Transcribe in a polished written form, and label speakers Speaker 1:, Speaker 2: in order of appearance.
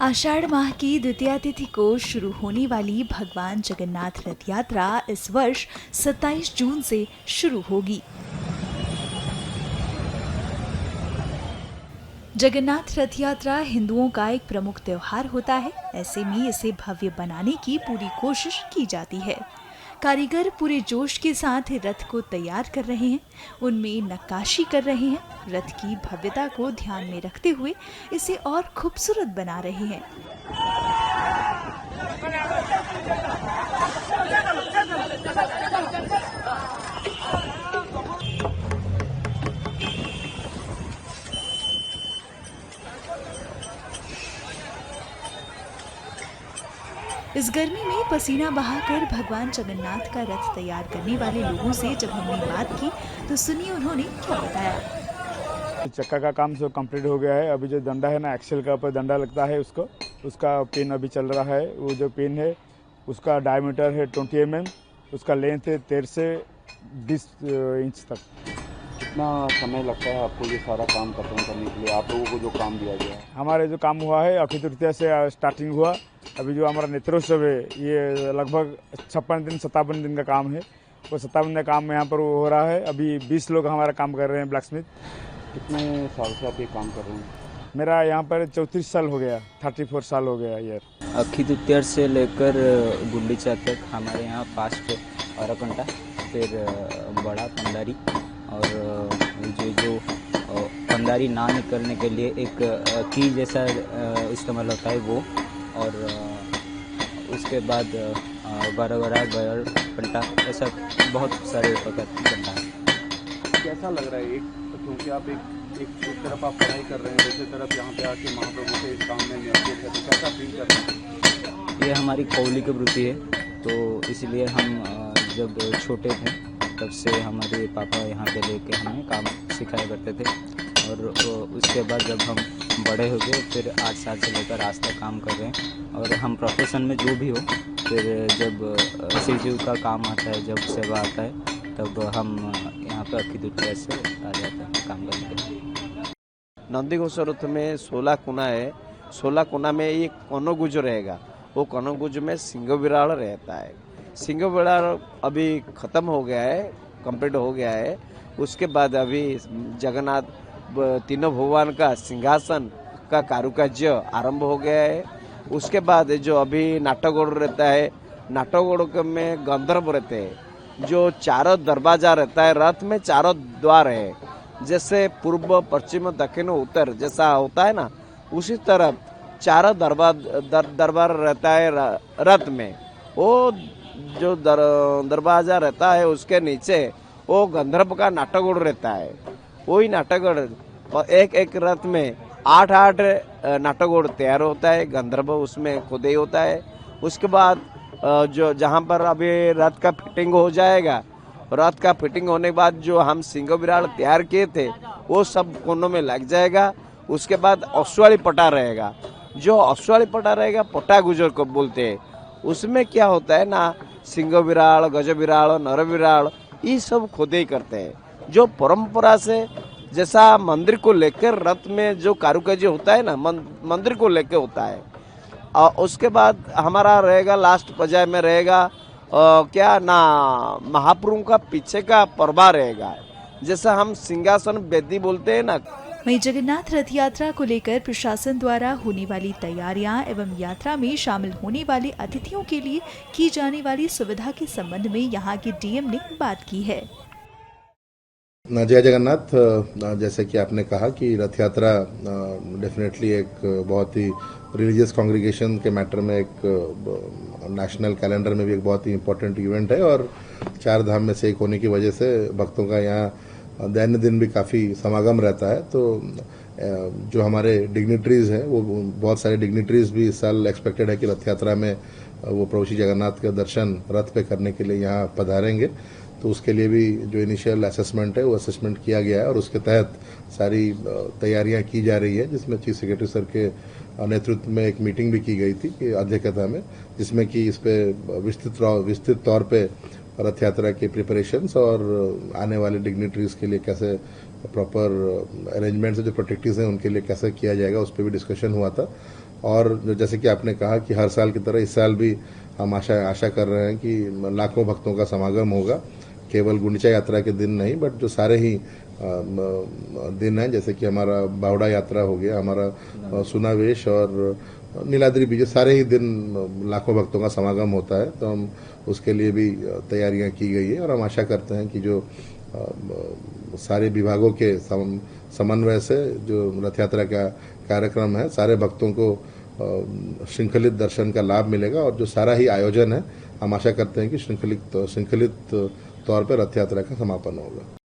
Speaker 1: आषाढ़ माह की द्वितीया तिथि को शुरू होने वाली भगवान जगन्नाथ रथ यात्रा इस वर्ष 27 जून से शुरू होगी। जगन्नाथ रथ यात्रा हिंदुओं का एक प्रमुख त्योहार होता है। ऐसे में इसे भव्य बनाने की पूरी कोशिश की जाती है। कारीगर पूरे जोश के साथ रथ को तैयार कर रहे हैं, उनमें नक्काशी कर रहे हैं। रथ की भव्यता को ध्यान में रखते हुए इसे और खूबसूरत बना रहे हैं। इस गर्मी में पसीना बहाकर भगवान जगन्नाथ का रथ तैयार करने वाले लोगों से जब हमने बात की तो सुनिए उन्होंने क्या बताया।
Speaker 2: चक्का का काम सब कंप्लीट हो गया है। अभी जो डंडा है ना, एक्सेल का ऊपर डंडा लगता है उसका पिन अभी चल रहा है। वो जो पिन है उसका डायमीटर है 20 mm, उसका लेंथ है 13 से 20 इंच तक।
Speaker 3: कितना समय लगता है आपको ये सारा काम खत्म करने के लिए, आप लोगों को जो काम दिया गया है?
Speaker 2: हमारे जो काम हुआ है अक्षय तृतीया से स्टार्टिंग हुआ। अभी जो हमारा नेत्रोत्सव है ये लगभग 57 दिन का काम है। वो 57 दिन का काम यहाँ पर हो रहा है। अभी 20 लोग हमारा काम कर रहे हैं ब्लैक स्मिथ।
Speaker 3: कितने साल से आप ये काम कर रहे हैं?
Speaker 2: मेरा यहाँ पर 34 साल हो गया, 34 साल हो गया यार।
Speaker 4: अक्षय तृतीया से लेकर गुंडीचा तक हमारे यहाँ फास्ट अरकंटा, फिर बड़ा पंडारी और जो पंडारी ना निकलने के लिए एक की जैसा इस्तेमाल होता है वो, और उसके बाद बड़ा गयर पंटा, ऐसा बहुत सारे प्रकार बनता है।
Speaker 3: कैसा लग रहा है? क्योंकि आप एक तरफ आप पढ़ाई कर रहे हैं, दूसरी तरफ यहाँ पे आके महाप्रभु के इस काम में नियोजित है, तो कैसा फील कर रहे हैं?
Speaker 4: ये हमारी कौलिक वृत्ति है, तो इसलिए हम जब छोटे थे तब से हमारे पापा यहाँ पे लेके हमें काम सिखाया करते थे, और उसके बाद जब हम बड़े हो गए फिर 8 साल से लेकर आज तक काम कर रहे हैं। और हम प्रोफेशन में जो भी हो, फिर जब शिव जी का काम आता है, जब सेवा आता है, तब हम यहाँ पे अक्षय तृतीया से आ जाते हैं काम करने के लिए।
Speaker 5: नंदीघोष रथ में 16 कोना है। 16 कोना में एक कनोगुज रहेगा। वो कनोगुज में सिंह बिराड़ रहता है। सिंह बिराड़ अभी ख़त्म हो गया है, कंप्लीट हो गया है। उसके बाद अभी जगन्नाथ तीनों भगवान का सिंहासन का कारुकार्य आरंभ हो गया है। उसके बाद जो अभी नाटगोड़ रहता है, नाटगोड़ में गंधर्व रहते हैं। जो चारों दरवाजा रहता है, रथ में चारों द्वार है, जैसे पूर्व पश्चिम दक्षिण उत्तर जैसा होता है ना, उसी तरह चारों दरबार रहता है रथ में। वो जो दरवाजा रहता है उसके नीचे वो गंधर्व का नाटगोड़ रहता है। वही नाटगोड़ और एक रथ में 8 नाटगोड़ तैयार होता है। गंधर्व उसमें खुद ही होता है। उसके बाद जो जहाँ पर अभी रथ का फिटिंग हो जाएगा, रथ का फिटिंग होने के बाद जो हम सिंह बिराड़ तैयार किए थे वो सब कोनों में लग जाएगा। उसके बाद अश्वाली पटा रहेगा। जो अश्वाली पटा रहेगा पटा गुजर को बोलते हैं। उसमें क्या होता है ना, सिंह बिराड़, गज बिराड़, नर बिराड़, ये सब खुद ही करते हैं। जो परंपरा से जैसा मंदिर को लेकर रथ में जो कारुकार्य होता है ना, मंदिर को लेकर होता है। और उसके बाद हमारा रहेगा लास्ट पर्याय में रहेगा क्या ना, महाप्रभु का पीछे का परबा रहेगा, जैसा हम सिंहासन बेदी बोलते हैं ना।
Speaker 1: वहीं जगन्नाथ रथ यात्रा को लेकर प्रशासन द्वारा होने वाली तैयारियां एवं यात्रा में शामिल होने वाले अतिथियों के लिए की जाने वाली सुविधा के संबंध में यहाँ के डीएम ने बात की है।
Speaker 6: जय जगन्नाथ। जैसे कि आपने कहा कि रथ यात्रा डेफिनेटली एक बहुत ही रिलीजियस कांग्रीगेशन के मैटर में एक नेशनल कैलेंडर में भी एक बहुत ही इम्पोर्टेंट इवेंट है, और 4 धाम में से एक होने की वजह से भक्तों का यहाँ दैनिक दिन भी काफ़ी समागम रहता है। तो जो हमारे डिग्निटरीज हैं, वो बहुत सारे डिग्निटरीज भी इस साल एक्सपेक्टेड है कि रथ यात्रा में वो प्रभु श्री जगन्नाथ के दर्शन रथ पे करने के लिए यहाँ पधारेंगे। तो उसके लिए भी जो इनिशियल असेसमेंट है वो असेसमेंट किया गया है, और उसके तहत सारी तैयारियां की जा रही है, जिसमें चीफ सेक्रेटरी सर के नेतृत्व में एक मीटिंग भी की गई थी कि अध्यक्षता में, जिसमें कि इस पे विस्तृत तौर पे रथ यात्रा के प्रिपरेशंस और आने वाले डिग्निटरीज के लिए कैसे प्रॉपर अरेंजमेंट्स जो प्रोटेक्टिव्स हैं उनके लिए कैसे किया जाएगा, उस पर भी डिस्कशन हुआ था। और जैसे कि आपने कहा कि हर साल की तरह इस साल भी हम आशा कर रहे हैं कि लाखों भक्तों का समागम होगा, केवल गुंडीचा यात्रा के दिन नहीं, बट जो सारे ही दिन हैं, जैसे कि हमारा बावड़ा यात्रा हो गया, हमारा सुनावेश और नीलाद्री बीज, सारे ही दिन लाखों भक्तों का समागम होता है। तो हम उसके लिए भी तैयारियां की गई है और हम आशा करते हैं कि जो सारे विभागों के समन्वय से जो रथ यात्रा का कार्यक्रम है, सारे भक्तों को श्रृंखलित दर्शन का लाभ मिलेगा और जो सारा ही आयोजन है, हम आशा करते हैं कि श्रृंखलित तौर पर रथ यात्रा का समापन होगा।